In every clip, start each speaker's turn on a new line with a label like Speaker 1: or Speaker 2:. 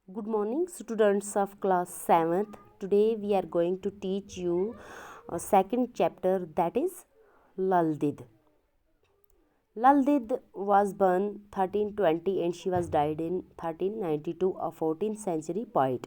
Speaker 1: Good morning, students of class 7th. Today we are going to teach you a second chapter, that is Lal Ded. Lal Ded was born 1320 and she was died in 1392, a 14th century poet.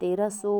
Speaker 1: 1300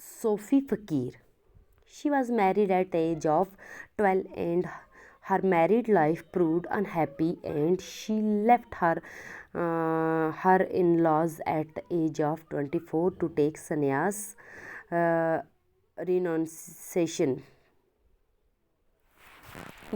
Speaker 1: Sophie Fakir. She was married at the age of 12 and her married life proved unhappy, and she left her in-laws at the age of 24 to take sannyas, renunciation.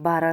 Speaker 1: 12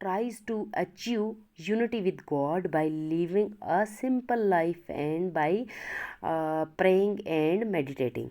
Speaker 1: tries to achieve unity with God by living a simple life and by praying and meditating।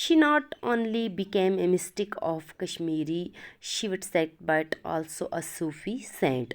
Speaker 1: She not only became a mystic of Kashmiri Shivat sect but also a Sufi saint।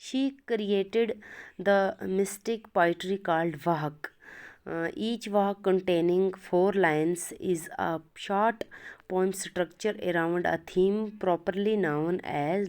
Speaker 1: She created the mystic poetry called Wahak। Each Wahak containing 4 lines is a short poem structure around a theme properly known as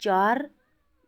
Speaker 1: 4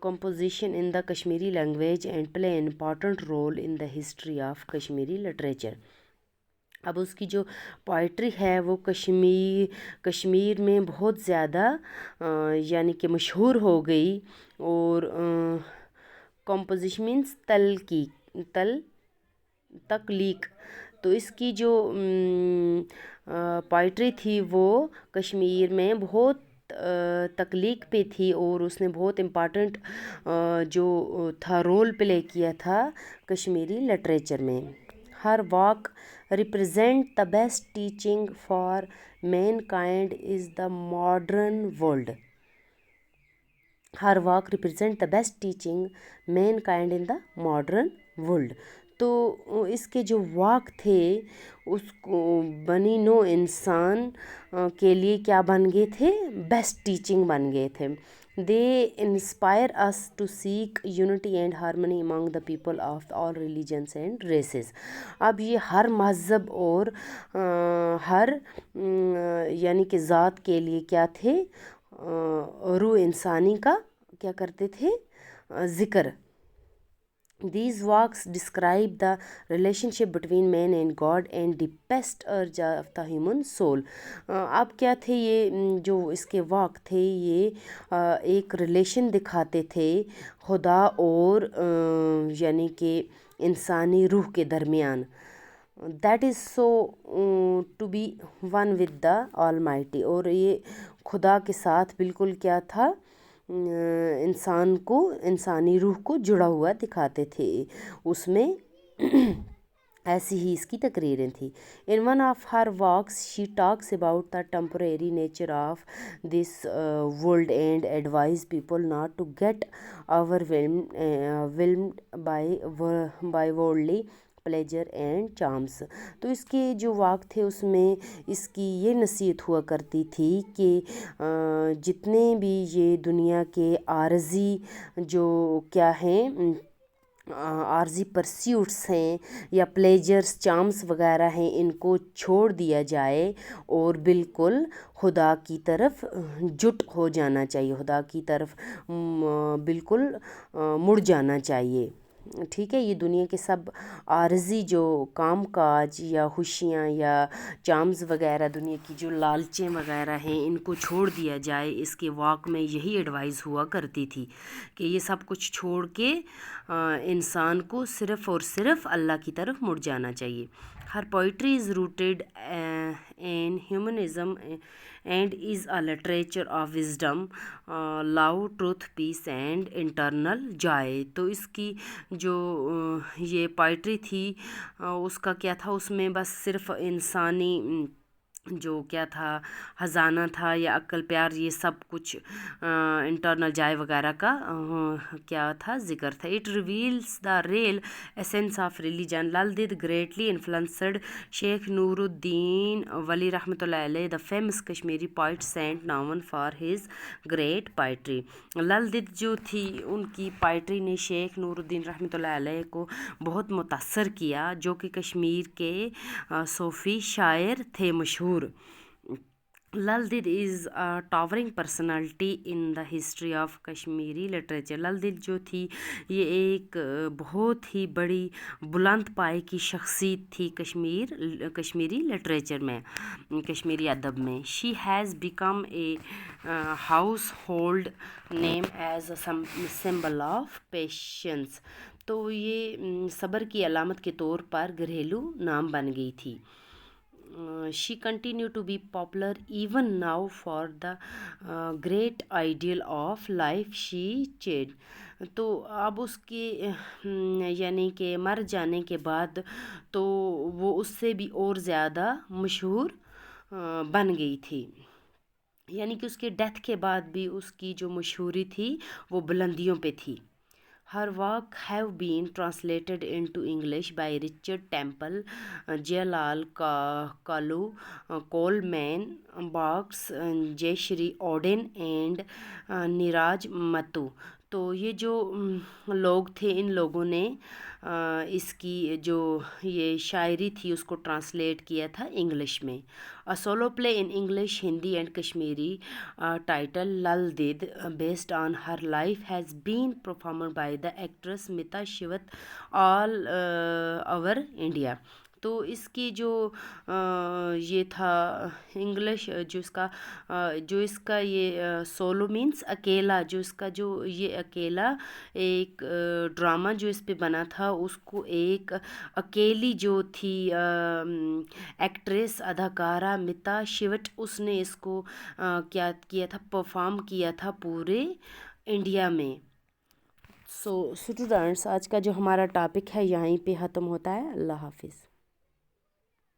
Speaker 1: composition in the Kashmiri language and play an important role in the history of Kashmiri literature। اب اس کی جو poetry ہے وہ کشمیر میں بہت زیادہ یعنی کہ مشہور ہو گئی. اور کمپوزیشن مینس تخلیق. تو اس کی جو پوئٹری تھی وہ کشمیر میں بہت تخلیق پہ تھی, اور اس نے بہت امپارٹنٹ جو تھا رول پلے کیا تھا کشمیری لٹریچر میں. ہر walk represent the best teaching for mankind is the modern world. Hare walk represent the best teaching mankind in the modern world. تو اس کے جو واک تھے اس کو بنی نو انسان کے لیے کیا بن گئے تھے, بیسٹ ٹیچنگ بن گئے تھے. They inspire us to seek unity and harmony among the people of all religions and races. اب یہ ہر مذہب اور ہر یعنی کہ ذات کے لیے کیا تھے, روح انسانی کا کیا کرتے تھے, ذکر. These walks describe the relationship between man and God and the best urge of the human soul. اب کیا تھے یہ جو اس کے واک تھے, یہ ایک ریلیشن دکھاتے تھے خدا اور یعنی کہ انسانی روح کے درمیان. That is so to be one with the Almighty. اور یہ خدا کے ساتھ بالکل کیا تھا, انسان کو, انسانی روح کو جڑا ہوا دکھاتے تھے. اس میں ایسی ہی اس کی تقریریں تھیں. In one of her walks she talks about the temporary nature of this world and advise people not to get overwhelmed by worldly pleasure and charms. تو اس کے جو واک تھے اس میں اس کی یہ نصیحت ہوا کرتی تھی کہ جتنے بھی یہ دنیا کے عارضی جو کیا ہیں, عارضی پرسیوٹس ہیں یا پلیجرز چامس وغیرہ ہیں, ان کو چھوڑ دیا جائے اور بالکل خدا کی طرف جٹ ہو جانا چاہیے, خدا کی طرف بالکل مڑ جانا چاہیے. ٹھیک ہے, یہ دنیا کے سب عارضی جو کام کاج یا خوشیاں یا چامز وغیرہ, دنیا کی جو لالچیں وغیرہ ہیں, ان کو چھوڑ دیا جائے. اس کے واک میں یہی ایڈوائز ہوا کرتی تھی کہ یہ سب کچھ چھوڑ کے انسان کو صرف اور صرف اللہ کی طرف مڑ جانا چاہیے. ہر poetry is rooted in humanism and is a literature of wisdom, love, truth, peace and eternal joy. تو اس کی جو یہ پوئٹری تھی اس کا کیا تھا, اس میں بس صرف انسانی جو کیا تھا خزانہ تھا یا عقل پیار, یہ سب کچھ انٹرنل جائے وغیرہ کا کیا تھا, ذکر تھا. It reveals the real essence of religion. لل دید گریٹلی انفلوئنسڈ شیخ نور الدین ولی رحمۃ اللہ علیہ, the famous Kashmiri poet saint known for his great poetry. Lal Ded جو تھی ان کی پوئٹری نے شیخ نور الدین رحمۃ اللہ علیہ کو بہت متاثر کیا, جو کہ کشمیر کے صوفی شاعر تھے مشہور. Lal Ded is a towering personality in the history of Kashmiri literature. لل دید جو تھی یہ ایک بہت ہی بڑی بلند پائے کی شخصیت تھی کشمیری لٹریچر میں, کشمیری ادب میں. She has become a household name as a symbol of patience. تو یہ صبر کی علامت کے طور پر گھریلو نام بن گئی تھی. She continued to be popular even now for the great ideal of life she chaired. تو اب اس کے یعنی کہ مر جانے کے بعد تو وہ اس سے بھی اور زیادہ مشہور بن گئی تھی, یعنی کہ اس کے ڈیتھ کے بعد بھی اس کی جو مشہوری تھی وہ بلندیوں پہ تھی. Her work have been translated into English by Richard Temple, J.Lal Kalu, Coleman Barks, Jayashree Auden and Niraj Mattu. تو یہ جو لوگ تھے ان لوگوں نے اس کی جو یہ شاعری تھی اس کو ٹرانسلیٹ کیا تھا انگلش میں. A solo play in English, Hindi and Kashmiri titled Lal Ded, based on her life, has been performed by the actress Mita Shivat all over India. تو اس کی جو یہ تھا انگلش جو اس کا یہ سولو مینس اکیلا، جو اس کا جو یہ اکیلا ایک ڈرامہ جو اس پہ بنا تھا، اس کو ایک اکیلی جو تھی ایکٹریس اداکارہ متا شیوٹ، اس نے اس کو کیا کیا تھا، پرفارم کیا تھا پورے انڈیا میں۔ سو اسٹوڈنٹس، آج کا جو ہمارا ٹاپک ہے یہیں پہ ختم ہوتا ہے۔ اللہ حافظ۔